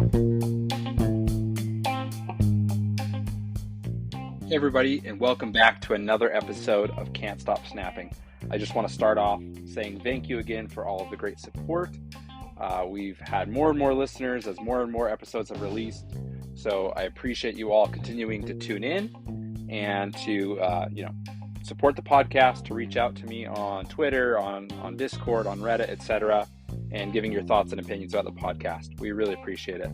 Hey everybody, and welcome back to another episode of Can't Stop Snapping. I just want to start off saying thank you again for all of the great support. We've had more and more listeners as more and more episodes have released, so I appreciate you all continuing to tune in and to support the podcast, to reach out to me on Twitter, on Discord, on Reddit, etc., and giving your thoughts and opinions about the podcast. We really appreciate it.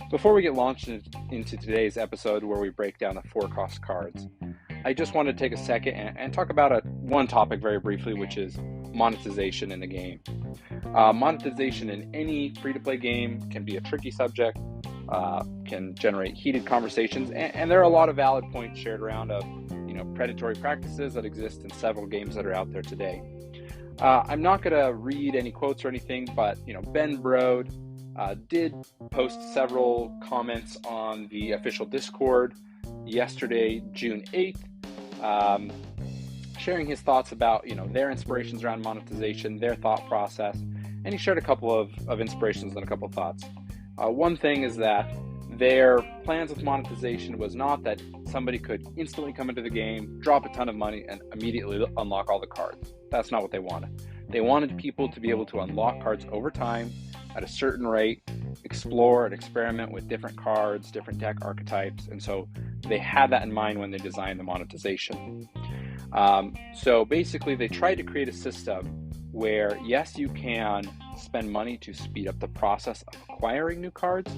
Before we get launched into today's episode where we break down the 4-cost cards, I just want to take a second and talk about one topic very briefly, which is monetization in the game. Monetization in any free-to-play game can be a tricky subject, can generate heated conversations, and there are a lot of valid points shared around of predatory practices that exist in several games that are out there today. I'm not going to read any quotes or anything, but Ben Brode did post several comments on the official Discord yesterday, June 8th, sharing his thoughts about their inspirations around monetization, their thought process, and he shared a couple of inspirations and a couple of thoughts. One thing is that their plans with monetization was not that somebody could instantly come into the game, drop a ton of money, and immediately unlock all the cards. That's not what they wanted. They wanted people to be able to unlock cards over time at a certain rate, explore and experiment with different cards, different deck archetypes, and so they had that in mind when they designed the monetization. So basically, they tried to create a system where, yes, you can spend money to speed up the process of acquiring new cards,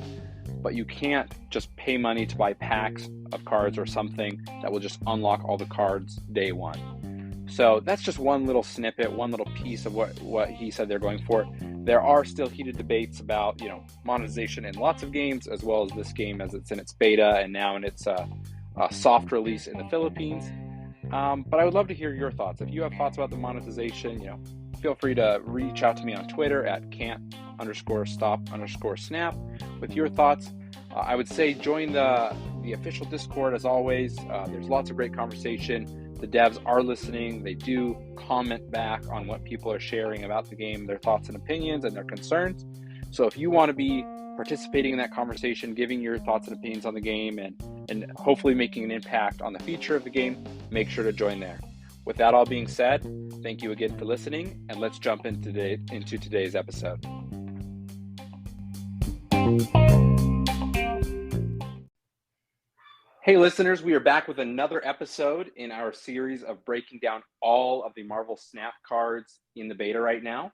but you can't just pay money to buy packs of cards or something that will just unlock all the cards day one. So that's just one little snippet, one little piece of what he said they're going for. There are still heated debates about monetization in lots of games, as well as this game as it's in its beta and now in its soft release in the Philippines. But I would love to hear your thoughts. If you have thoughts about the monetization, feel free to reach out to me on Twitter at can't_stop_snap with your thoughts. I would say join the official Discord as always. There's lots of great conversation. The devs are listening. They do comment back on what people are sharing about the game, their thoughts and opinions and their concerns. So if you want to be participating in that conversation, giving your thoughts and opinions on the game and hopefully making an impact on the future of the game, make sure to join there. With that all being said, thank you again for listening, and let's jump into today's episode. Hey listeners, we are back with another episode in our series of breaking down all of the Marvel Snap cards in the beta right now.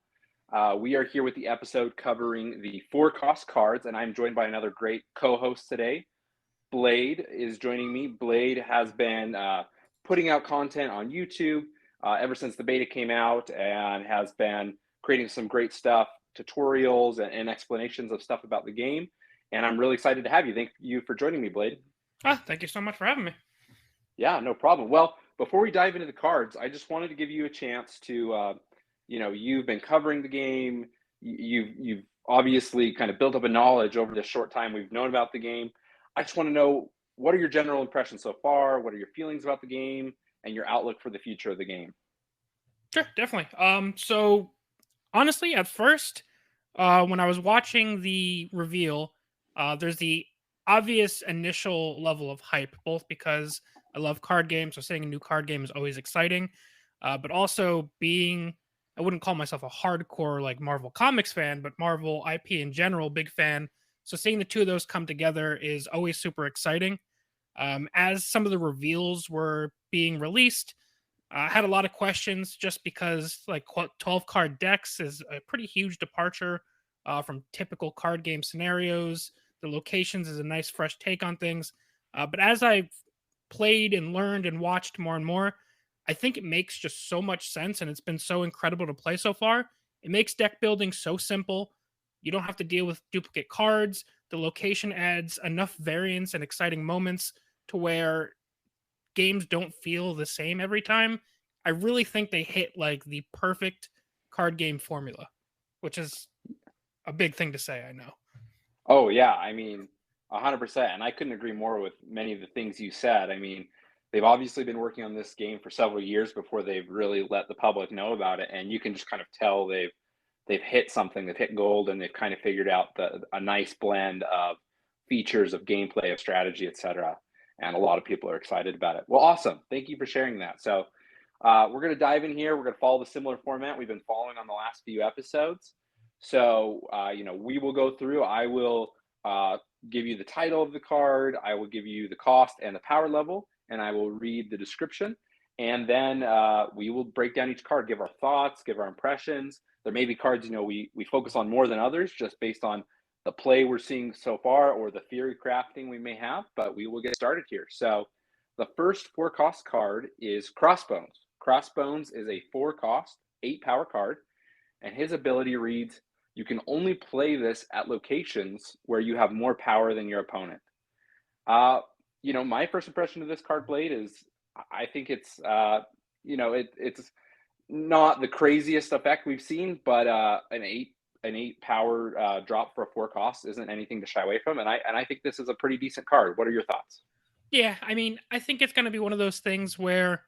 We are here with the episode covering the 4-cost cards, and I'm joined by another great co-host today. Blayde is joining me. Blayde has been putting out content on YouTube ever since the beta came out and has been creating some great stuff, tutorials and explanations of stuff about the game. And I'm really excited to have you. Thank you for joining me, Blayde. Thank you so much for having me. Yeah, no problem. Well, before we dive into the cards, I just wanted to give you a chance to, you've been covering the game. You've obviously kind of built up a knowledge over the short time we've known about the game. I just want to know, what are your general impressions so far? What are your feelings about the game and your outlook for the future of the game? Sure, definitely. So honestly, at first, when I was watching the reveal, there's the obvious initial level of hype, both because I love card games, so seeing a new card game is always exciting, but also I wouldn't call myself a hardcore like Marvel Comics fan, but Marvel IP in general, big fan. So seeing the two of those come together is always super exciting. As some of the reveals were being released, I had a lot of questions just because 12 card decks is a pretty huge departure from typical card game scenarios. The locations is a nice fresh take on things. But as I've played and learned and watched more and more, I think it makes just so much sense, and it's been so incredible to play so far. It makes deck building so simple. You don't have to deal with duplicate cards. The location adds enough variance and exciting moments to where games don't feel the same every time. I really think they hit like the perfect card game formula, which is a big thing to say, I know. Oh yeah, I mean, 100%. And I couldn't agree more with many of the things you said. I mean, they've obviously been working on this game for several years before they've really let the public know about it. And you can just kind of tell they've they've hit something, they've hit gold, and they've kind of figured out a nice blend of features of gameplay, of strategy, etc. And a lot of people are excited about it. Well, awesome. Thank you for sharing that. So we're going to dive in here. We're going to follow the similar format we've been following on the last few episodes. So, we will go through. I will give you the title of the card. I will give you the cost and the power level, and I will read the description. And then we will break down each card, give our thoughts, give our impressions. There may be cards, we focus on more than others just based on the play we're seeing so far or the theory crafting we may have, but we will get started here. So the first 4-cost card is Crossbones. Crossbones is a 4-cost, 8-power card, and his ability reads, you can only play this at locations where you have more power than your opponent. My first impression of this card, Blayde, is I think it's, it's not the craziest effect we've seen, but an 8 power drop for a 4 cost isn't anything to shy away from, and I think this is a pretty decent card. What are your thoughts? Yeah, I mean, I think it's going to be one of those things where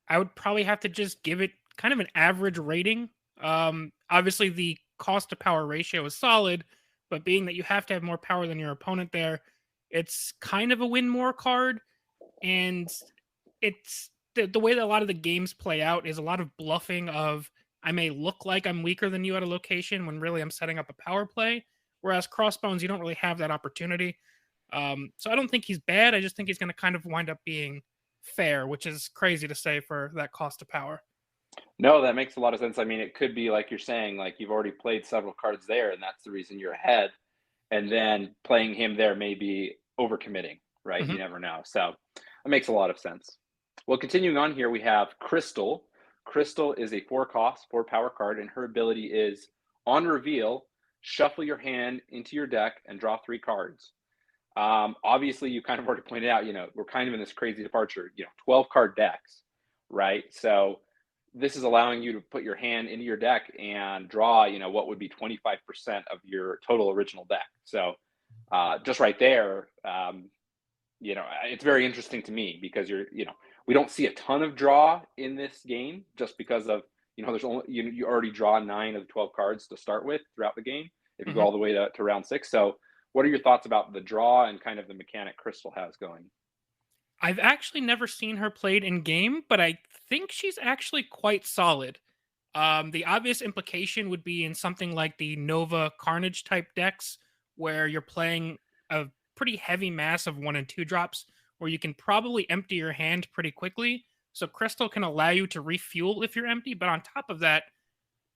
I would probably have to just give it kind of an average rating. Obviously, the cost to power ratio is solid, but being that you have to have more power than your opponent there, it's kind of a win more card. And it's the way that a lot of the games play out is a lot of bluffing of I may look like I'm weaker than you at a location when really I'm setting up a power play. Whereas Crossbones, you don't really have that opportunity. So I don't think he's bad. I just think he's going to kind of wind up being fair, which is crazy to say for that cost of power. No, that makes a lot of sense. I mean, it could be like you're saying, like you've already played several cards there, and that's the reason you're ahead. And then playing him there may be overcommitting, right? Mhm. You never know. So that makes a lot of sense. Well, continuing on here, we have Crystal. Crystal is a 4-cost, 4-power card, and her ability is on reveal, shuffle your hand into your deck and draw 3 cards. Obviously, you kind of already pointed out, we're kind of in this crazy departure, 12 card decks, right? So this is allowing you to put your hand into your deck and draw, what would be 25% of your total original deck. So just right there, it's very interesting to me because we don't see a ton of draw in this game just because of, there's only, you already draw 9 of the 12 cards to start with throughout the game if you go Mhm. all the way to round 6. So what are your thoughts about the draw and kind of the mechanic Crystal has going? I've actually never seen her played in game, but I think she's actually quite solid. The obvious implication would be in something like the Nova Carnage type decks, where you're playing a pretty heavy mass of 1 and 2 drops, where you can probably empty your hand pretty quickly. So Crystal can allow you to refuel if you're empty, but on top of that,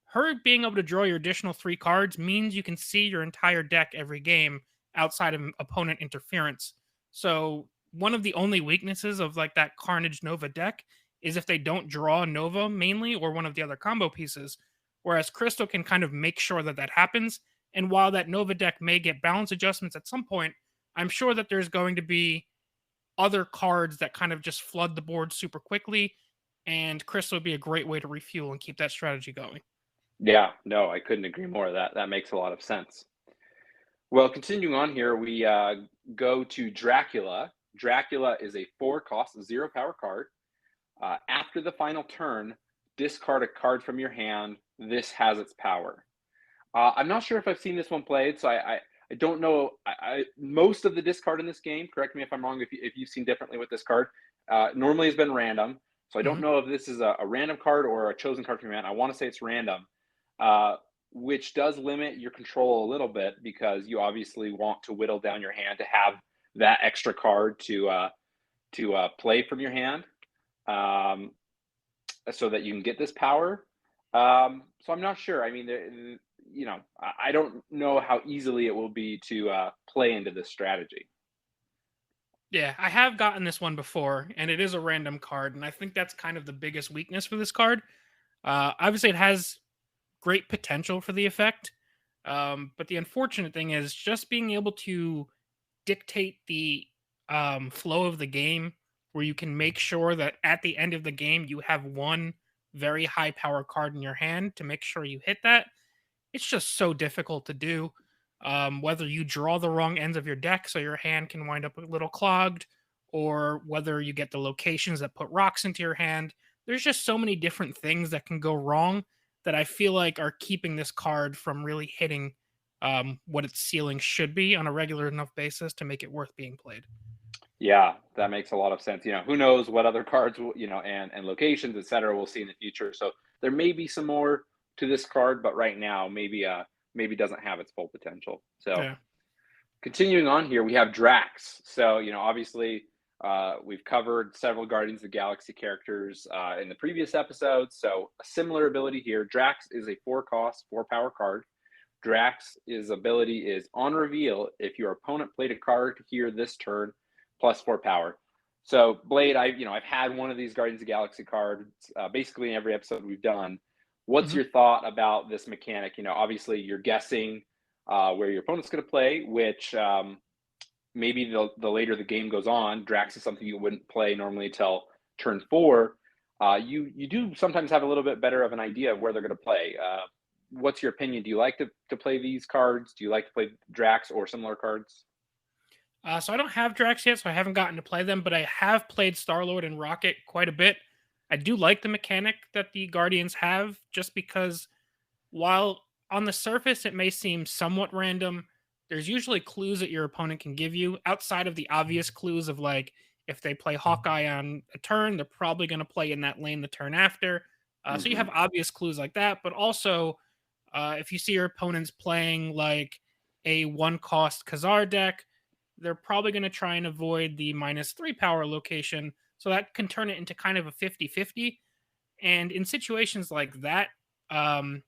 her being able to draw your additional 3 cards means you can see your entire deck every game outside of opponent interference. So one of the only weaknesses of like that Carnage Nova deck is if they don't draw Nova mainly or one of the other combo pieces. Whereas Crystal can kind of make sure that that happens. And while that Nova deck may get balance adjustments at some point, I'm sure that there's going to be other cards that kind of just flood the board super quickly. And Crystal would be a great way to refuel and keep that strategy going. Yeah, no, I couldn't agree more. That makes a lot of sense. Well, continuing on here, we go to Dracula. Dracula is a 4-cost, 0-power card. After the final turn, discard a card from your hand. This has its power. I'm not sure if I've seen this one played, so I don't know. Most of the discard in this game, correct me if I'm wrong, if you've seen differently with this card, normally has been random. So I don't Mhm. know if this is a random card or a chosen card from your hand. I want to say it's random, uh, which does limit your control a little bit because you obviously want to whittle down your hand to have that extra card to play from your hand, um, so that you can get this power. So I'm not sure. I mean, I don't know how easily it will be to play into this strategy. Yeah, I have gotten this one before, and it is a random card, and I think that's kind of the biggest weakness for this card. Obviously, it has great potential for the effect, but the unfortunate thing is just being able to dictate the flow of the game, where you can make sure that at the end of the game you have one very high power card in your hand to make sure you hit that. It's just so difficult to do. Whether you draw the wrong ends of your deck so your hand can wind up a little clogged, or whether you get the locations that put rocks into your hand. There's just so many different things that can go wrong that I feel like are keeping this card from really hitting what its ceiling should be on a regular enough basis to make it worth being played. Yeah, that makes a lot of sense. Who knows what other cards, and locations, et cetera, we'll see in the future. So there may be some more to this card, but right now, maybe doesn't have its full potential. So Yeah. continuing on here, we have Drax. So, obviously, we've covered several Guardians of the Galaxy characters in the previous episodes. So a similar ability here. Drax is a 4-cost, 4-power card. Drax's ability is on reveal. If your opponent played a card here this turn, plus 4 power. So Blayde, I've had one of these Guardians of the Galaxy cards basically in every episode we've done. What's Mhm. your thought about this mechanic? Obviously you're guessing where your opponent's going to play, which maybe the later the game goes on, Drax is something you wouldn't play normally until turn 4. You do sometimes have a little bit better of an idea of where they're going to play. What's your opinion? Do you like to play these cards? Do you like to play Drax or similar cards? So I don't have Drax yet, so I haven't gotten to play them, but I have played Star-Lord and Rocket quite a bit. I do like the mechanic that the Guardians have, just because while on the surface it may seem somewhat random, there's usually clues that your opponent can give you outside of the obvious clues of like if they play Hawkeye on a turn, they're probably going to play in that lane the turn after. So you Hmm. have obvious clues like that, but also if you see your opponents playing like a 1-cost Khazar deck, they're probably going to try and avoid the -3 power location. So that can turn it into kind of a 50-50. And in situations like that, um,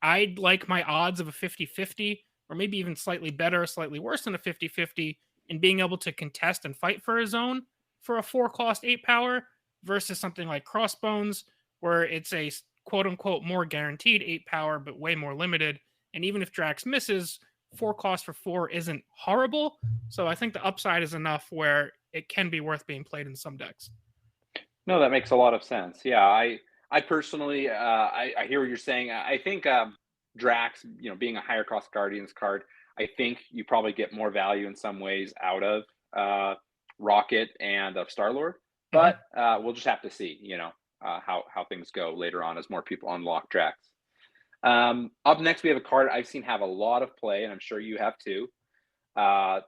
I'd like my odds of a 50-50, or maybe even slightly better, slightly worse than a 50-50, in being able to contest and fight for a zone for a 4-cost 8 power versus something like Crossbones, where it's a quote unquote more guaranteed 8 power, but way more limited. And even if Drax misses, 4 cost for 4 isn't horrible. So I think the upside is enough where it can be worth being played in some decks. No, that makes a lot of sense. Yeah, I personally I hear what you're saying. I think Drax, being a higher cost Guardians card, I think you probably get more value in some ways out of Rocket and of Star Lord, Mhm. but we'll just have to see, how things go later on as more people unlock Drax. Up next, we have a card I've seen have a lot of play, and I'm sure you have too. Uh,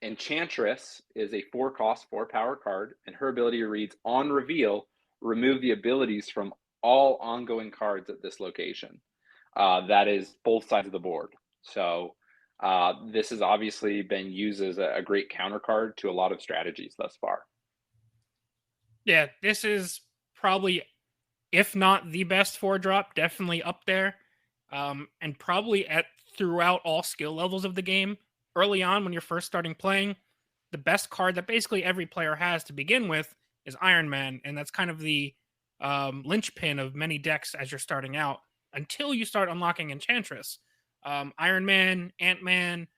Enchantress is a 4-cost, 4-power card, and her ability reads on reveal, remove the abilities from all ongoing cards at this location. That is both sides of the board. So this has obviously been used as a great counter card to a lot of strategies thus far. Yeah, this is probably, if not the best 4-drop, definitely up there. And probably at throughout all skill levels of the game. Early on, when you're first starting playing, the best card that basically every player has to begin with is Iron Man, and that's kind of the linchpin of many decks as you're starting out until you start unlocking Enchantress. Iron Man, Ant Man,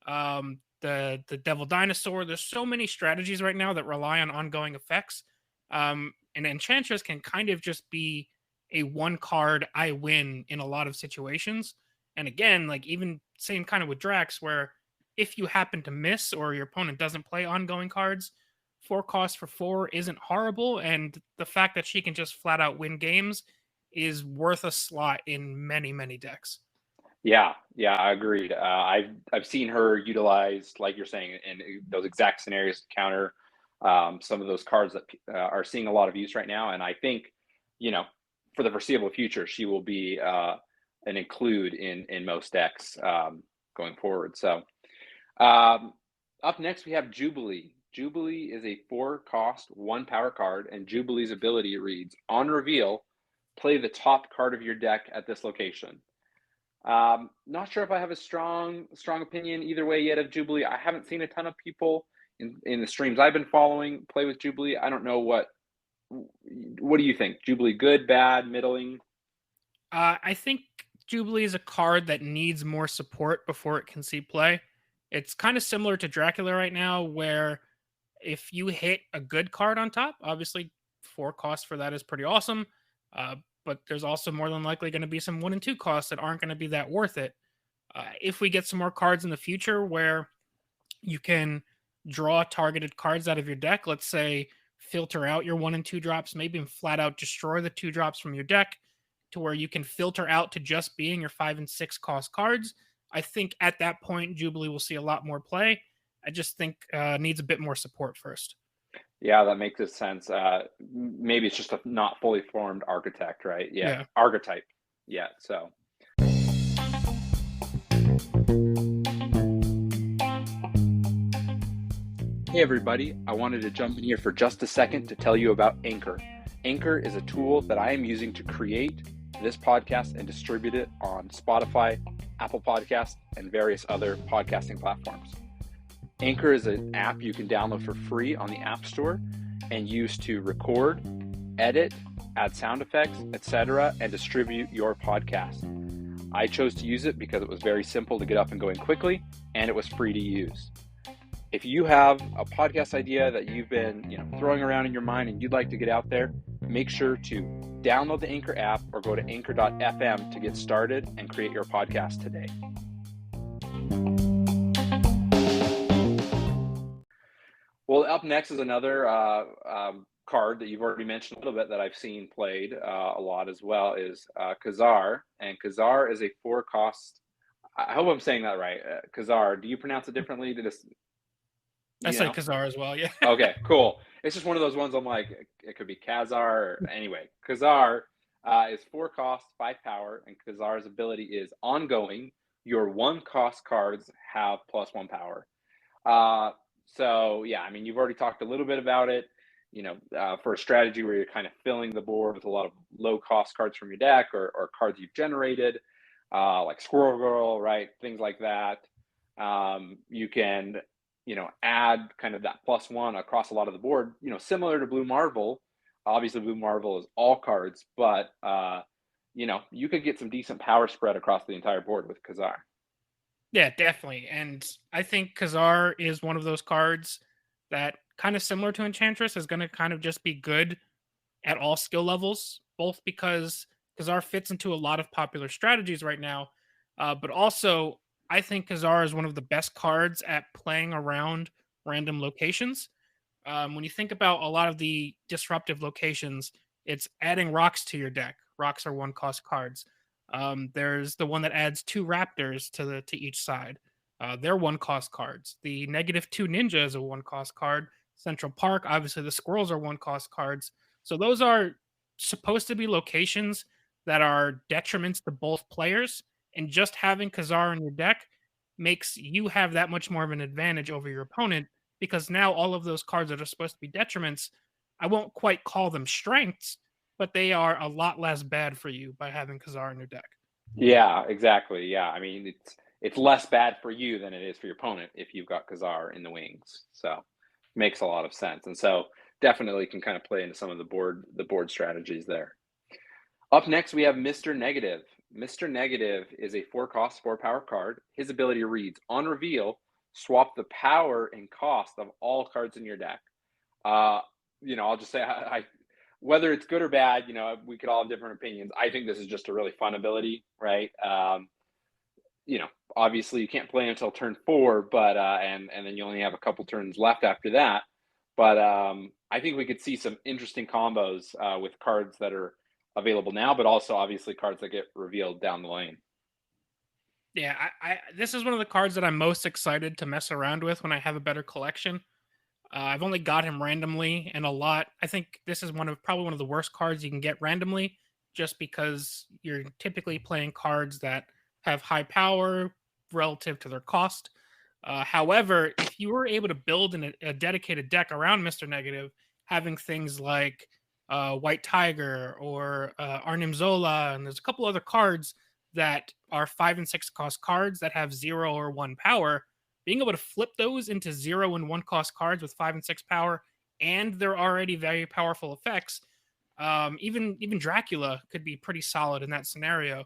the Devil Dinosaur. There's so many strategies right now that rely on ongoing effects, and Enchantress can kind of just be a 1 card I win in a lot of situations. And again, like even same kind of with Drax, where if you happen to miss or your opponent doesn't play ongoing cards, 4 cost for 4 isn't horrible. And the fact that she can just flat out win games is worth a slot in many, many decks. Yeah, yeah, I agreed. I've seen her utilized, like you're saying, in those exact scenarios to counter some of those cards that are seeing a lot of use right now. And I think, you know, for the foreseeable future, she will be an include in most decks going forward. So um, up next, we have Jubilee. Jubilee is a 4-cost, 1-power card, and Jubilee's ability reads on reveal, play the top card of your deck at this location. Not sure if I have a strong opinion either way yet of Jubilee. I haven't seen a ton of people in the streams I've been following play with Jubilee. I don't know what do you think? Jubilee good, bad, middling? I think Jubilee is a card that needs more support before it can see play. It's kind of similar to Dracula right now, where if you hit a good card on top, obviously 4 costs for that is pretty awesome. Uh, but there's also more than likely going to be some 1 and 2 costs that aren't going to be that worth it. If we get some more cards in the future where you can draw targeted cards out of your deck, let's say filter out your 1 and 2 drops, maybe flat out destroy the 2 drops from your deck, to where you can filter out to just being your 5 and 6 cost cards. I think at that point, Jubilee will see a lot more play. I just think needs a bit more support first. Yeah, that makes sense. Maybe it's just a not fully formed architect, right? Yeah, Yeah. archetype. Yeah, so. Hey everybody, I wanted to jump in here for just a second to tell you about Anchor. Anchor is a tool that I am using to create this podcast and distribute it on Spotify, Apple Podcasts, and various other podcasting platforms. Anchor is an app you can download for free on the App Store and use to record, edit, add sound effects, etc., and distribute your podcast. I chose to use it because it was very simple to get up and going quickly, and it was free to use. If you have a podcast idea that you've been throwing around in your mind and you'd like to get out there, make sure to download the Anchor app or go to anchor.fm to get started and create your podcast today. Well, up next is another card that you've already mentioned a little bit that I've seen played a lot as well is Khazar. And Khazar is a 4-cost. I hope I'm saying that right. Khazar, do you pronounce it differently? I say Khazar as well, yeah. Okay, cool. It's just one of those ones I'm like, it could be Khazar. Or, anyway, Khazar is 4 cost, 5 power, and Khazar's ability is ongoing. Your 1-cost cards have +1 power. So, yeah, I mean, you've already talked a little bit about it. For a strategy where you're kind of filling the board with a lot of low-cost cards from your deck or cards you've generated, like Squirrel Girl, right? Things like that. You can add kind of that +1 across a lot of the board, similar to Blue Marvel. Obviously, Blue Marvel is all cards, but, you could get some decent power spread across the entire board with Khazar. Yeah, definitely. And I think Khazar is one of those cards that, kind of similar to Enchantress, is going to kind of just be good at all skill levels, both because Khazar fits into a lot of popular strategies right now, but also I think Khazar is one of the best cards at playing around random locations. When you think about a lot of the disruptive locations, it's adding rocks to your deck. Rocks are 1-cost cards. There's the one that adds 2 raptors to each side. They're 1-cost cards. The -2 ninja is a 1-cost card. Central Park, obviously, the squirrels are 1-cost cards. So those are supposed to be locations that are detriments to both players, and just having Khazar in your deck makes you have that much more of an advantage over your opponent, because now all of those cards that are supposed to be detriments, I won't quite call them strengths, but they are a lot less bad for you by having Khazar in your deck. Yeah, exactly. Yeah, I mean, it's less bad for you than it is for your opponent if you've got Khazar in the wings. So makes a lot of sense, and so definitely can kind of play into some of the board strategies there. Up next, we have Mr. Negative. Mr. Negative is a 4-cost, 4-power card. His ability reads, on reveal, swap the power and cost of all cards in your deck. I'll just say, whether it's good or bad, we could all have different opinions. I think this is just a really fun ability, right? Obviously you can't play until turn 4, but and then you only have a couple turns left after that. But I think we could see some interesting combos with cards that are available now, but also obviously cards that get revealed down the lane. Yeah, I this is one of the cards that I'm most excited to mess around with when I have a better collection. I've only got him randomly and a lot. I think this is probably one of the worst cards you can get randomly, just because you're typically playing cards that have high power relative to their cost. However, if you were able to build a dedicated deck around Mr. Negative, having things like White Tiger or Arnim Zola, and there's a couple other cards that are 5 and 6 cost cards that have 0 or 1 power, being able to flip those into 0 and 1 cost cards with 5 and 6 power, and they're already very powerful effects. Even Dracula could be pretty solid in that scenario.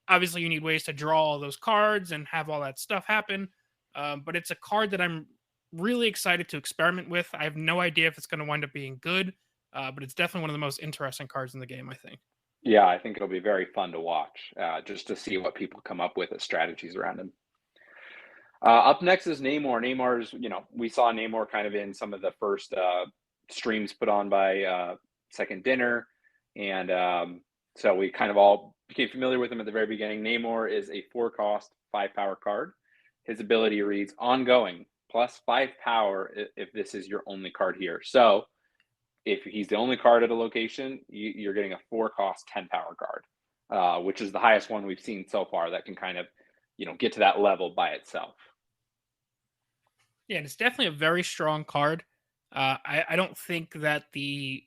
Obviously, you need ways to draw all those cards and have all that stuff happen. But it's a card that I'm really excited to experiment with. I have no idea if it's going to wind up being good, but it's definitely one of the most interesting cards in the game, I think. Yeah, I think it'll be very fun to watch, just to see what people come up with as strategies around him. Up next is Namor. Namor's, we saw Namor kind of in some of the first streams put on by Second Dinner, and So we kind of all became familiar with him at the very beginning. Namor is a 4-cost, 5-power card. His ability reads ongoing, plus 5 power if this is your only card here. So if he's the only card at a location, you're getting a 4-cost, 10-power card, which is the highest one we've seen so far that can kind of, get to that level by itself. Yeah, and it's definitely a very strong card. I don't think that the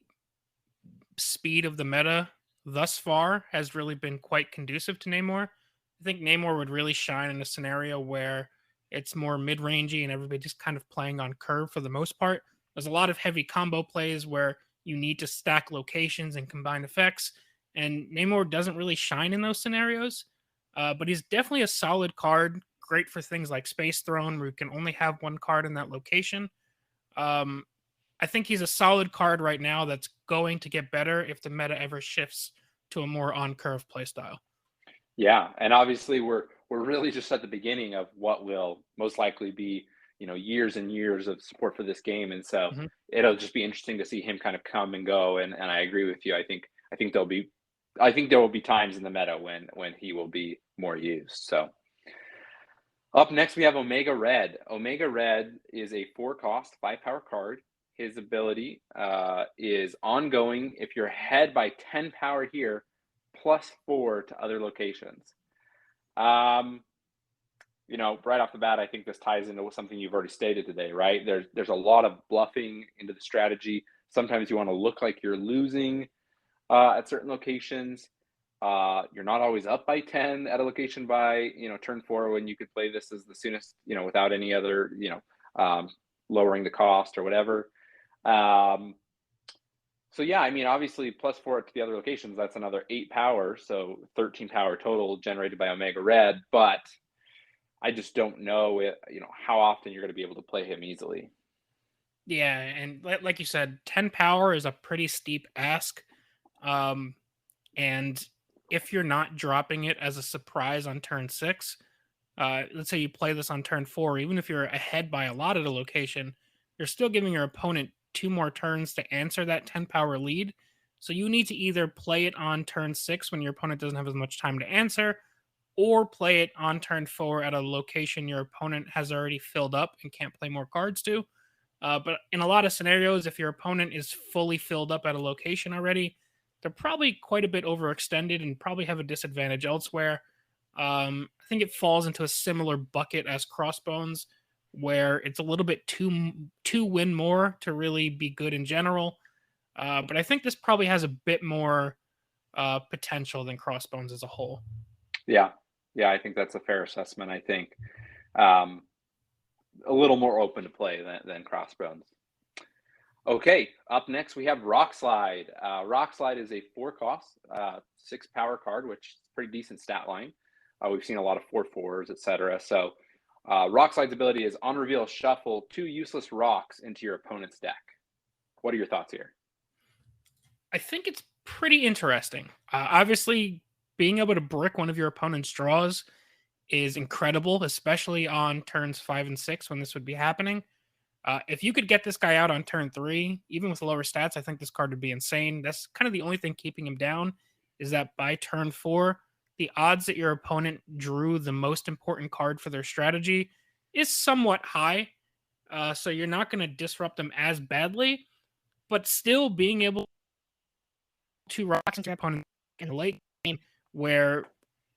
speed of the meta thus far has really been quite conducive to Namor. I think Namor would really shine in a scenario where it's more mid-rangey and everybody just kind of playing on curve for the most part. There's a lot of heavy combo plays where you need to stack locations and combine effects, and Namor doesn't really shine in those scenarios. But he's definitely a solid card, great for things like Space Throne, where you can only have one card in that location. Um, I think he's a solid card right now that's going to get better if the meta ever shifts to a more on curve playstyle. Yeah, and obviously we're really just at the beginning of what will most likely be, years and years of support for this game, and so Mhm. it'll just be interesting to see him kind of come and go. And I agree with you. I think there will be times in the meta when he will be more used. So up next we have Omega Red. Omega Red is a 4-cost, 5-power card. His ability is ongoing if you're ahead by 10 power here, plus 4 to other locations. Um, right off the bat, I think this ties into something you've already stated today, right? There's a lot of bluffing into the strategy. Sometimes you want to look like you're losing at certain locations. You're not always up by 10 at a location by turn 4 when you could play this as the soonest, without any other lowering the cost or whatever. So yeah, I mean, obviously plus 4 to the other locations, that's another 8 power, so 13 power total generated by Omega Red. But I just don't know, how often you're going to be able to play him easily. Yeah, and like you said, 10 power is a pretty steep ask. Um, and if you're not dropping it as a surprise on turn 6, let's say you play this on turn 4, even if you're ahead by a lot at a location, you're still giving your opponent 2 more turns to answer that 10 power lead. So you need to either play it on turn 6 when your opponent doesn't have as much time to answer, or play it on turn 4 at a location your opponent has already filled up and can't play more cards to. But in a lot of scenarios, if your opponent is fully filled up at a location already, they're probably quite a bit overextended and probably have a disadvantage elsewhere. I think it falls into a similar bucket as Crossbones, where it's a little bit too win more to really be good in general. But I think this probably has a bit more potential than Crossbones as a whole. Yeah, yeah, I think that's a fair assessment. I think um, a little more open to play than Crossbones. Okay, up next we have Rock Slide. Rock Slide is a 4-cost, 6-power card, which is a pretty decent stat line. We've seen a lot of 4/4s, etc. So Rock Slide's ability is on reveal, shuffle 2 useless rocks into your opponent's deck. What are your thoughts here? I think it's pretty interesting. Obviously, being able to brick one of your opponent's draws is incredible, especially on turns 5 and 6 when this would be happening. If you could get this guy out on turn 3, even with lower stats, I think this card would be insane. That's kind of the only thing keeping him down, is that by turn 4, the odds that your opponent drew the most important card for their strategy is somewhat high. So you're not going to disrupt them as badly, but still being able to rocks into your opponent in the late game where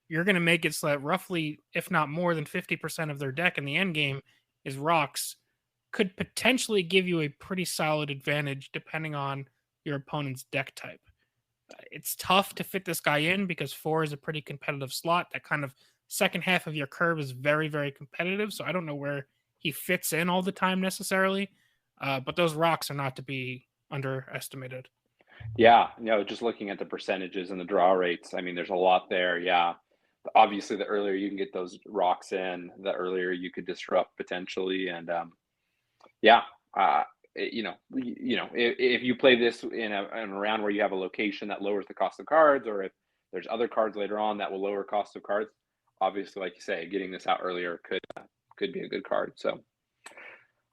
you're going to make it so that roughly, if not more than 50% of their deck in the end game is rocks, could potentially give you a pretty solid advantage depending on your opponent's deck type. It's tough to fit this guy in because 4 is a pretty competitive slot. That kind of second half of your curve is very, very competitive. So I don't know where he fits in all the time necessarily. But those rocks are not to be underestimated. Yeah, just looking at the percentages and the draw rates, I mean, there's a lot there. Yeah, obviously, the earlier you can get those rocks in, the earlier you could disrupt potentially. And yeah, if you play this in a round where you have a location that lowers the cost of cards, or if there's other cards later on that will lower cost of cards, obviously, like you say, getting this out earlier could be a good card. So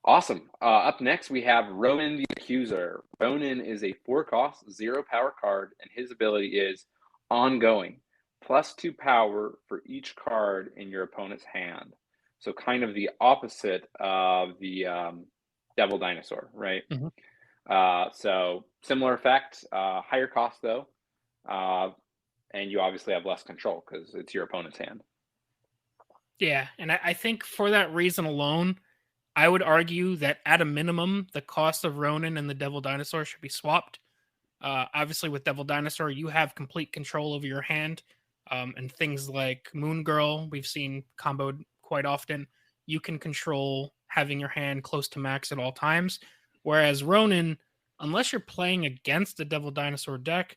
awesome. Up next, we have Ronan the Accuser. Ronan is a 4-cost, 0-power card, and his ability is ongoing, +2 power for each card in your opponent's hand. So kind of the opposite of the Devil Dinosaur, right? Mhm. So similar effect, higher cost though, uh, and you obviously have less control because it's your opponent's hand. Yeah, and I think for that reason alone, I would argue that at a minimum, the cost of Ronin and the Devil Dinosaur should be swapped. Obviously, with Devil Dinosaur, you have complete control over your hand, and things like Moon Girl, we've seen comboed quite often. You can control having your hand close to max at all times. Whereas Ronin, unless you're playing against the Devil Dinosaur deck,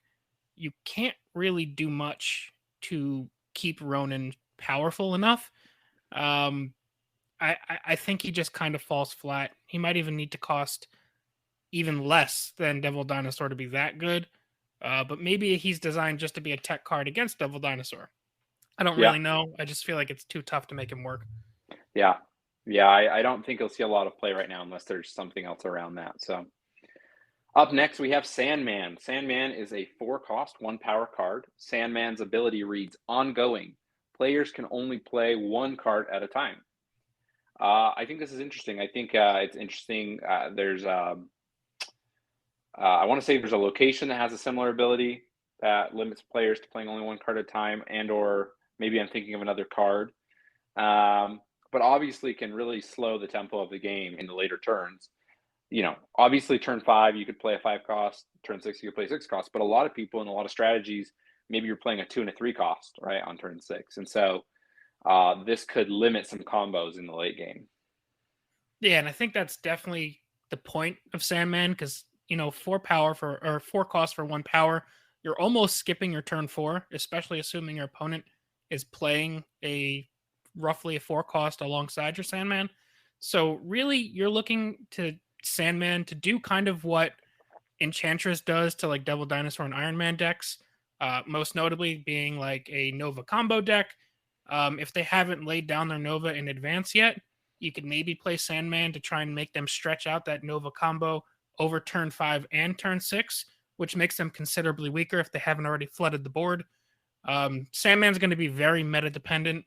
you can't really do much to keep Ronin powerful enough. Um, I think he just kind of falls flat. He might even need to cost even less than Devil Dinosaur to be that good. But maybe he's designed just to be a tech card against Devil Dinosaur. I don't Yeah, really know. I just feel like it's too tough to make him work. yeah, yeah. I don't think you'll see a lot of play right now unless there's something else around that. So up next, we have Sandman. Sandman is a 4 cost, 1 power card. Sandman's ability reads ongoing. Players can only play 1 card at a time. I think this is interesting. I think it's interesting. I want to say there's a location that has a similar ability that limits players to playing only 1 card at a time, and or maybe I'm thinking of another card. But obviously can really slow the tempo of the game in the later turns. Obviously turn 5, you could play a 5 cost, turn 6, you could play 6 cost, but a lot of people in a lot of strategies, maybe you're playing a 2 and a 3 cost, right, on turn 6. And so this could limit some combos in the late game. Yeah, and I think that's definitely the point of Sandman because 4 power for or 4 cost for 1 power, you're almost skipping your turn 4, especially assuming your opponent is playing a roughly a 4 cost alongside your Sandman. So really, you're looking to Sandman to do kind of what Enchantress does to like Devil Dinosaur and Iron Man decks, most notably being like a Nova combo deck. If they haven't laid down their Nova in advance yet, you could maybe play Sandman to try and make them stretch out that Nova combo over turn 5 and turn 6, which makes them considerably weaker if they haven't already flooded the board. Sandman's going to be very meta dependent.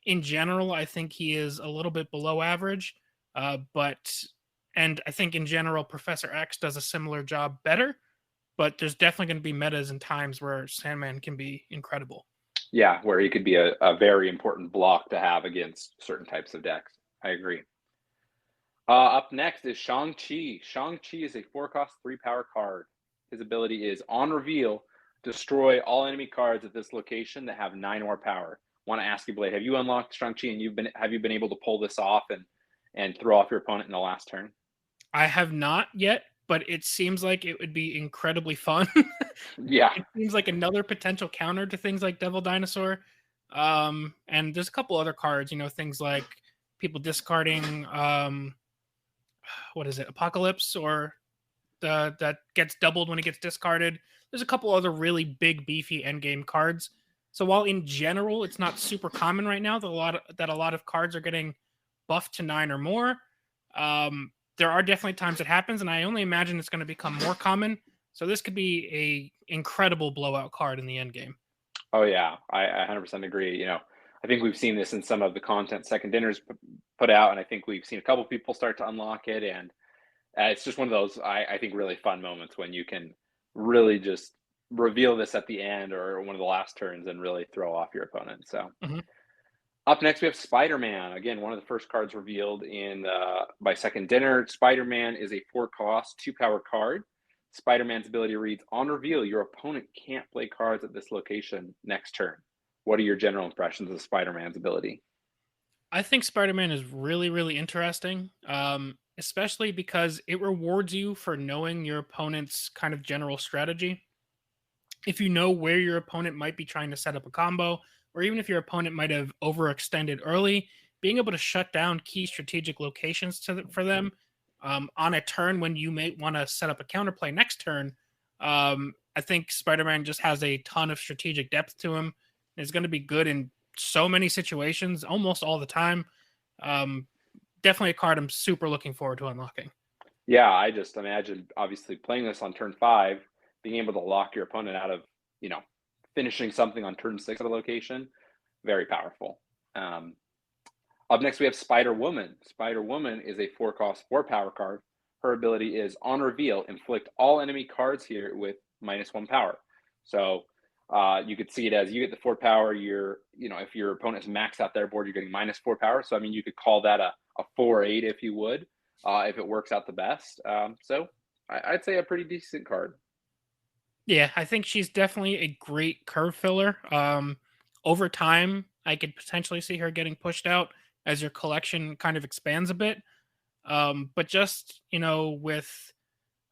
In general, I think he is a little bit below average, but and I think in general, Professor X does a similar job better, but there's definitely going to be metas and times where Sandman can be incredible. Yeah, where he could be a very important block to have against certain types of decks. I agree. Up next is Shang-Chi. Shang-Chi is a 4 cost, 3 power card. His ability is on reveal, destroy all enemy cards at this location that have 9 or power. Want to ask you, Blayde, have you unlocked Shang-Chi and have you been able to pull this off and throw off your opponent in the last turn? I have not yet, but it seems like it would be incredibly fun. Yeah, It seems like another potential counter to things like Devil Dinosaur. And there's a couple other cards, things like people discarding what is it, Apocalypse, or that gets doubled when it gets discarded. There's a couple other really big, beefy endgame cards. So while in general it's not super common right now that a lot of cards are getting buffed to 9 or more, there are definitely times it happens, and I only imagine it's going to become more common. So this could be a incredible blowout card in the end game. oh yeah, I 100% agree. I think we've seen this in some of the content Second Dinners put out, and I think we've seen a couple people start to unlock it, and it's just one of those I think really fun moments when you can really just reveal this at the end or one of the last turns and really throw off your opponent. So Mhm. up next we have Spider-Man. Again, one of the first cards revealed in by Second Dinner. Spider-Man is a 4 cost, 2 power card. Spider-Man's ability reads on reveal, your opponent can't play cards at this location next turn. What are your general impressions of Spider-Man's ability? I think Spider-Man is really, really interesting, especially because it rewards you for knowing your opponent's kind of general strategy. If you know where your opponent might be trying to set up a combo, or even if your opponent might have overextended early, being able to shut down key strategic locations for them on a turn when you may want to set up a counterplay next turn, I think Spider-Man just has a ton of strategic depth to him. It's going to be good in so many situations, almost all the time. Um, Definitely a card I'm super looking forward to unlocking. Yeah, I just imagine obviously playing this on turn 5, being able to lock your opponent out of, you know, finishing something on turn 6 at a location, very powerful. Um, Up next, we have Spider Woman. Spider Woman is a 4-cost 4-power card. Her ability is on reveal, inflict all enemy cards here with -1 power. So you could see it as you get the 4 power. If your opponent's maxed out their board, you're getting -4 power. So I mean, you could call that a 4/8 if you would, if it works out the best. So I'd say a pretty decent card. Yeah, I think she's definitely a great curve filler. Over time, I could potentially see her getting pushed out as your collection kind of expands a bit. But just with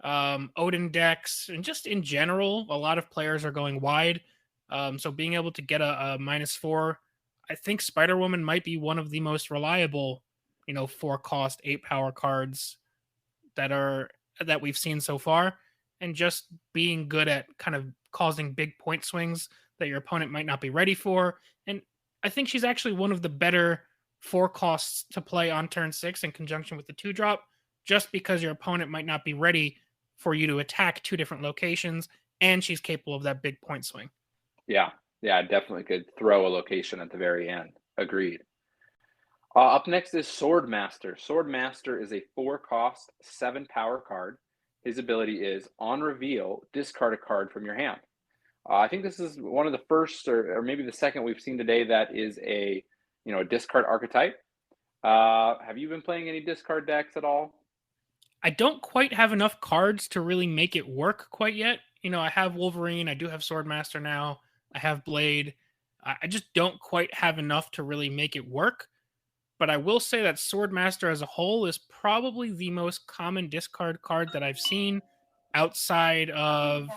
Odin decks and just in general, a lot of players are going wide. So being able to get a -4, I think Spider Woman might be one of the most reliable, 4-cost 8-power cards that we've seen so far, and just being good at kind of causing big point swings that your opponent might not be ready for. And I think she's actually one of the better 4 costs to play on turn 6 in conjunction with the 2-drop, just because your opponent might not be ready for you to attack 2 different locations, and she's capable of that big point swing. Yeah, yeah, definitely could throw a location at the very end. Agreed. Up next is Swordmaster. Swordmaster is a 4-cost 7-power card. His ability is on reveal, discard a card from your hand. I think this is one of the first, or maybe the second we've seen today that is a discard archetype. Have you been playing any discard decks at all? I don't quite have enough cards to really make it work quite yet. I have Wolverine, I do have Swordmaster now, I have Blayde. I just don't quite have enough to really make it work. But I will say that Swordmaster as a whole is probably the most common discard card that I've seen outside of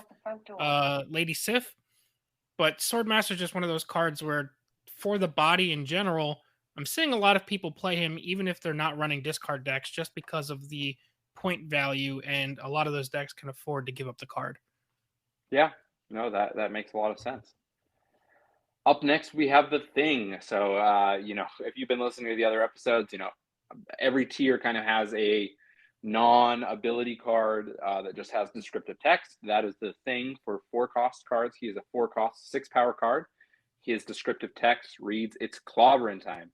Lady Sif. But Swordmaster is just one of those cards where, for the body in general, I'm seeing a lot of people play him even if they're not running discard decks, just because of the point value, and a lot of those decks can afford to give up the card. Yeah, no, that makes a lot of sense. Up next, we have the Thing. So, if you've been listening to the other episodes, every tier kind of has a non-ability card that just has descriptive text. That is the Thing for 4-cost cards. He is a 4-cost 6-power card. His descriptive text reads, "It's clobbering time."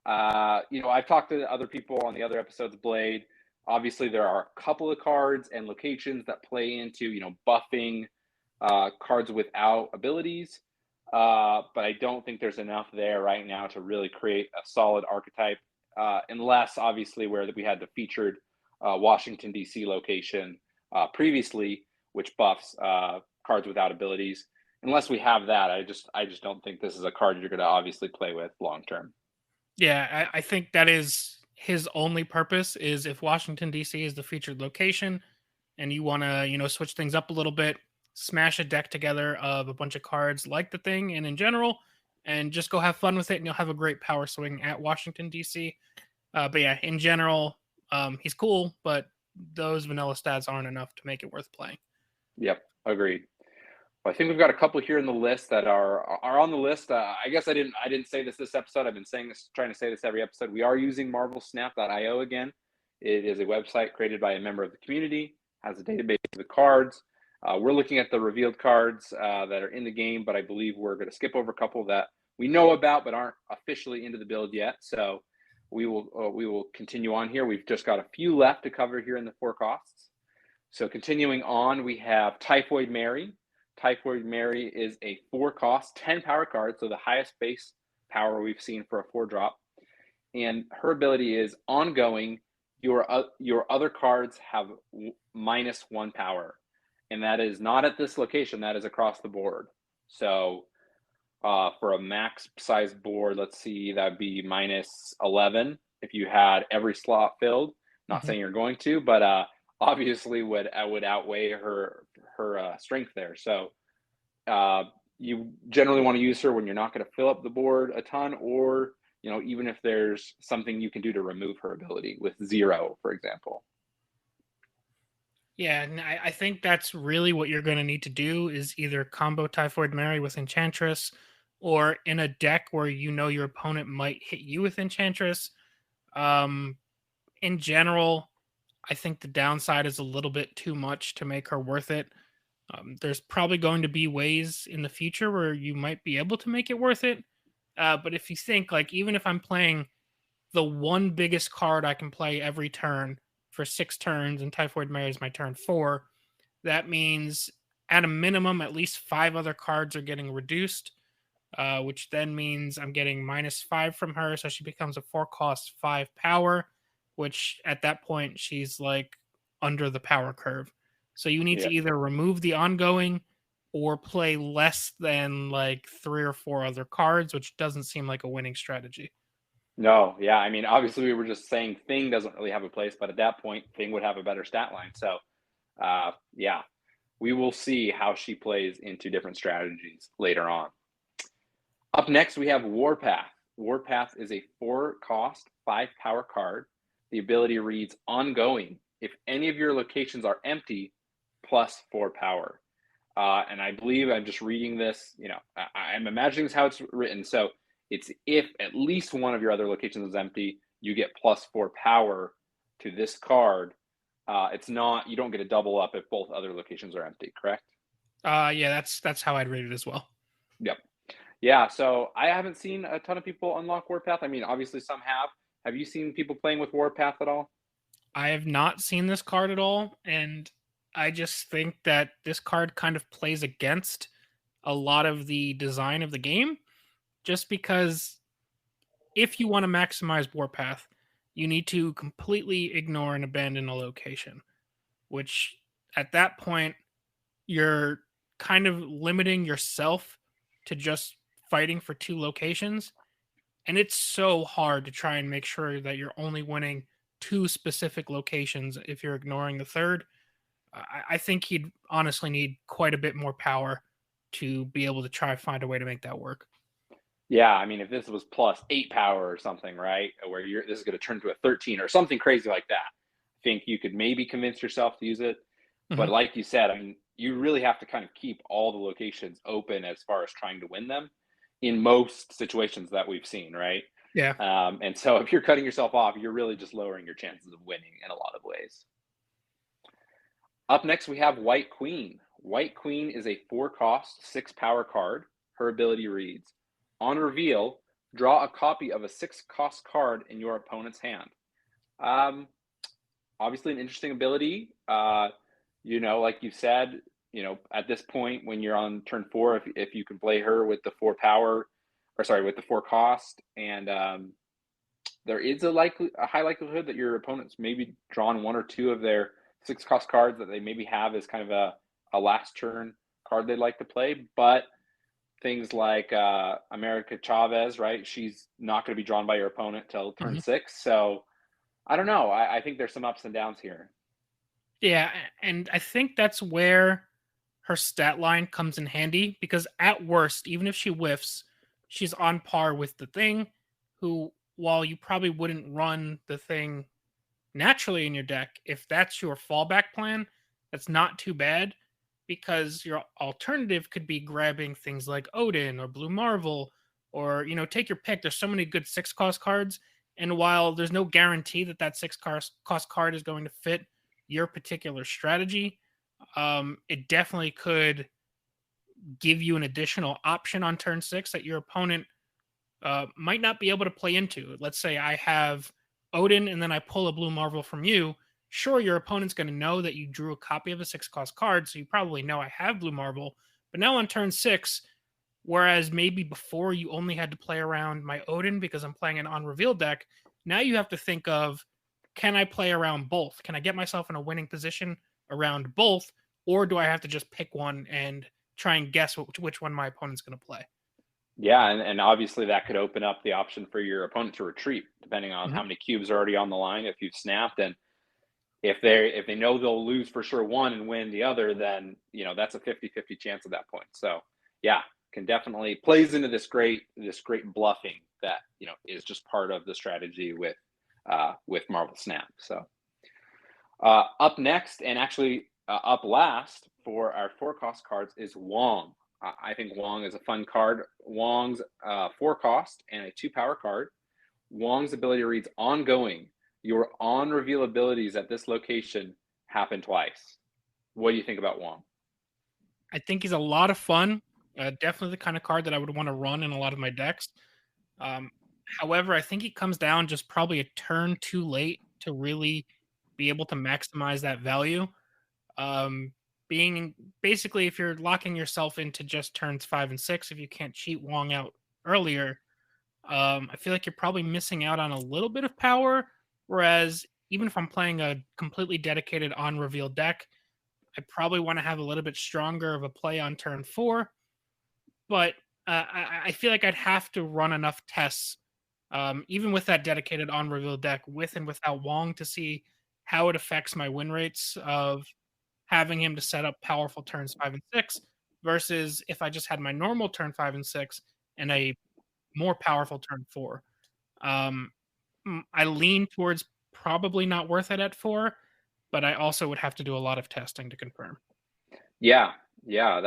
I've talked to other people on the other episodes of Blayde. Obviously, there are a couple of cards and locations that play into, buffing cards without abilities. But I don't think there's enough there right now to really create a solid archetype, unless obviously where we had the featured Washington D.C. location previously, which buffs cards without abilities. Unless we have that, I just don't think this is a card you're going to obviously play with long term. Yeah, I think that is his only purpose, is if Washington D.C. is the featured location and you want to, switch things up a little bit, smash a deck together of a bunch of cards like the Thing and in general, and just go have fun with it, and you'll have a great power swing at Washington D.C. But yeah, in general, he's cool, but those vanilla stats aren't enough to make it worth playing. Yep, agreed. Well, I think we've got a couple here in the list that are on the list. I guess I didn't say this episode. I've been trying to say this every episode. We are using MarvelSnap.io again. It is a website created by a member of the community, has a database of the cards. We're looking at the revealed cards that are in the game, but I believe we're going to skip over a couple that we know about but aren't officially into the build yet. So we will continue on here. We've just got a few left to cover here in the 4-costs. So continuing on, we have Typhoid Mary. Typhoid Mary is a 4-cost 10-power card, so the highest base power we've seen for a 4-drop. And her ability is ongoing. Your other cards have -1 power, and that is not at this location. That is across the board. So for a max size board, let's see, that'd be -11 if you had every slot filled. Not saying you're going to, but obviously would outweigh her strength there. So you generally want to use her when you're not going to fill up the board a ton, or even if there's something you can do to remove her ability with 0, for example. Yeah, and I think that's really what you're going to need to do, is either combo Typhoid Mary with Enchantress, or in a deck where your opponent might hit you with Enchantress. In general, I think the downside is a little bit too much to make her worth it. There's probably going to be ways in the future where you might be able to make it worth it. But if you think, like, even if I'm playing the one biggest card I can play every turn for 6 turns, and Typhoid Mare is my turn 4, that means at a minimum, at least 5 other cards are getting reduced, which then means I'm getting -5 from her. So she becomes a 4 cost 5 power, which at that point she's like under the power curve. So you need to Yeah. either remove the ongoing or play less than like 3 or 4 other cards, which doesn't seem like a winning strategy. No, yeah. I mean, obviously, we were just saying Thing doesn't really have a place, but at that point, Thing would have a better stat line. So, yeah, we will see how she plays into different strategies later on. Up next, we have Warpath. Warpath is a 4 cost, 5 power card. The ability reads Ongoing. If any of your locations are empty, plus 4 power. And I believe I'm just reading this, I'm imagining this how it's written. So it's if at least one of your other locations is empty, you get plus 4 power to this card. It's not, you don't get a double up if both other locations are empty, correct? Yeah, that's how I'd rate it as well. Yep. Yeah, so I haven't seen a ton of people unlock Warpath. I mean, obviously some have. Have you seen people playing with Warpath at all? I have not seen this card at all, and I just think that this card kind of plays against a lot of the design of the game, just because if you want to maximize Warpath, you need to completely ignore and abandon a location, which at that point, you're kind of limiting yourself to just fighting for 2 locations. And it's so hard to try and make sure that you're only winning 2 specific locations if you're ignoring the third. I think he'd honestly need quite a bit more power to be able to try to find a way to make that work. Yeah, I mean, if this was plus 8 power or something, right? Where this is going to turn to a 13 or something crazy like that. I think you could maybe convince yourself to use it. But Mhm. like you said, I mean, you really have to kind of keep all the locations open as far as trying to win them in most situations that we've seen, right? Yeah. And so if you're cutting yourself off, you're really just lowering your chances of winning in a lot of ways. Up next, we have White Queen. White Queen is a 4 cost, 6 power card. Her ability reads On reveal, draw a copy of a 6 cost card in your opponent's hand. Um, Obviously, an interesting ability. Like you said, at this point, when you're on turn 4, if you can play her with the 4 power, or sorry, with the 4 cost, and there is a high likelihood that your opponent's maybe drawn 1 or 2 of their 6 cost cards that they maybe have as kind of a last turn card they'd like to play. But things like America Chavez, right? She's not going to be drawn by your opponent till turn Mhm. 6. So I don't know. I think there's some ups and downs here. Yeah, and I think that's where her stat line comes in handy because at worst, even if she whiffs, she's on par with the thing, who, while you probably wouldn't run the thing naturally in your deck, if that's your fallback plan, that's not too bad because your alternative could be grabbing things like Odin or Blue Marvel or, take your pick. There's so many good 6 cost cards. And while there's no guarantee that that 6 cost card is going to fit your particular strategy, it definitely could give you an additional option on turn 6 that your opponent might not be able to play into. Let's say I have Odin and then I pull a Blue Marvel from you. Sure, your opponent's going to know that you drew a copy of a 6 cost card, so you probably know I have Blue Marvel. But now on turn 6, whereas maybe before you only had to play around my Odin because I'm playing an on reveal deck, now you have to think of, can I play around both? Can I get myself in a winning position around both? Or do I have to just pick one and try and guess which one my opponent's going to play? Yeah, and obviously that could open up the option for your opponent to retreat, depending on Mhm. how many cubes are already on the line. If you've snapped, and if they know they'll lose for sure one and win the other, then that's a 50-50 chance at that point. So yeah, can definitely plays into this great bluffing that is just part of the strategy with Marvel Snap. So up next, and actually up last for our 4 cost cards is Wong. I think Wong is a fun card. Wong's 4 cost and a 2 power card. Wong's ability reads Ongoing. Your on reveal abilities at this location happen twice. What do you think about Wong? I think he's a lot of fun. Definitely the kind of card that I would want to run in a lot of my decks. Um, However, I think he comes down just probably a turn too late to really be able to maximize that value. Um, being basically, if you're locking yourself into just turns 5 and 6, if you can't cheat Wong out earlier, I feel like you're probably missing out on a little bit of power. Whereas, even if I'm playing a completely dedicated on reveal deck, I probably want to have a little bit stronger of a play on turn 4. But I feel like I'd have to run enough tests, even with that dedicated on reveal deck, with and without Wong, to see how it affects my win rates of having him to set up powerful turns 5 and 6 versus if I just had my normal turn 5 and 6 and a more powerful turn 4. Um, I lean towards probably not worth it at 4, but I also would have to do a lot of testing to confirm. Yeah, yeah,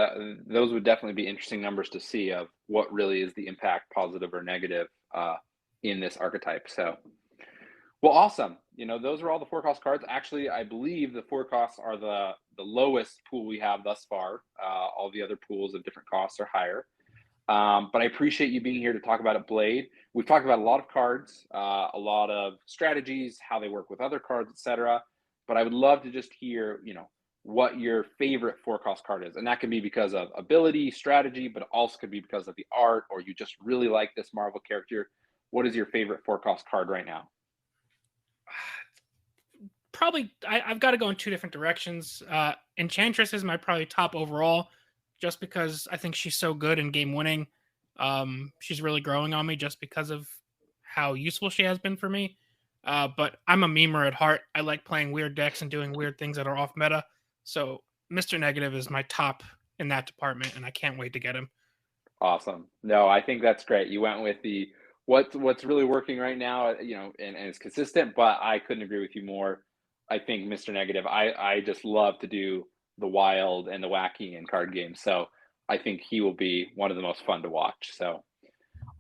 those would definitely be interesting numbers to see of what really is the impact, positive or negative, in this archetype. So, well, awesome. Those are all the four cost cards. Actually, I believe the four costs are the lowest pool we have thus far. All the other pools of different costs are higher. But I appreciate you being here to talk about it, Blayde. We've talked about a lot of cards, a lot of strategies, how they work with other cards, etc. But I would love to just hear, what your favorite four cost card is, and that can be because of ability, strategy, but also could be because of the art, or you just really like this Marvel character. What is your favorite four cost card right now? Probably, I've got to go in two different directions. Enchantress is my probably top overall, just because I think she's so good in game winning. She's really growing on me just because of how useful she has been for me. But I'm a memer at heart. I like playing weird decks and doing weird things that are off meta. So Mr. Negative is my top in that department, and I can't wait to get him. Awesome. No, I think that's great. You went with the what's really working right now, and it's consistent, but I couldn't agree with you more. I think Mr. Negative, I just love to do the wild and the wacky in card games. So I think he will be one of the most fun to watch. So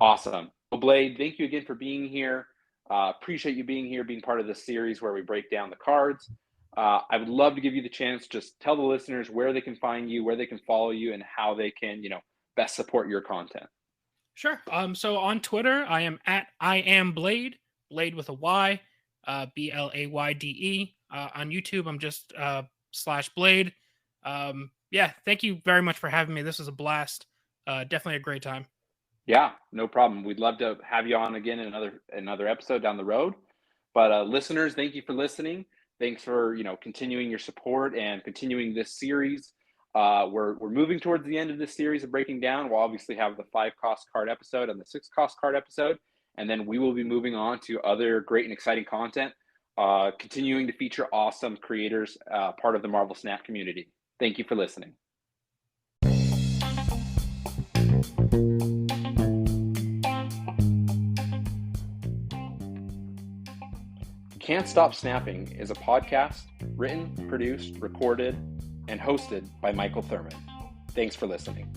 awesome. Well, Blayde, thank you again for being here. Appreciate you being here, being part of this series where we break down the cards. I would love to give you the chance, just tell the listeners where they can find you, where they can follow you, and how they can, best support your content. Sure. So on Twitter, I am at I am Blayde, Blayde with a Y, Blayde. On YouTube, I'm just /Blayde. Yeah, thank you very much for having me. This was a blast. Definitely a great time. Yeah, no problem. We'd love to have you on again in another episode down the road. But listeners, thank you for listening. Thanks for continuing your support and continuing this series. We're moving towards the end of this series of breaking down. We'll obviously have the 5 cost card episode and the 6 cost card episode, and then we will be moving on to other great and exciting content, continuing to feature awesome creators, part of the Marvel Snap community. Thank you for listening. Can't Stop Snapping is a podcast written, produced, recorded, and hosted by Michael Thurman. Thanks for listening.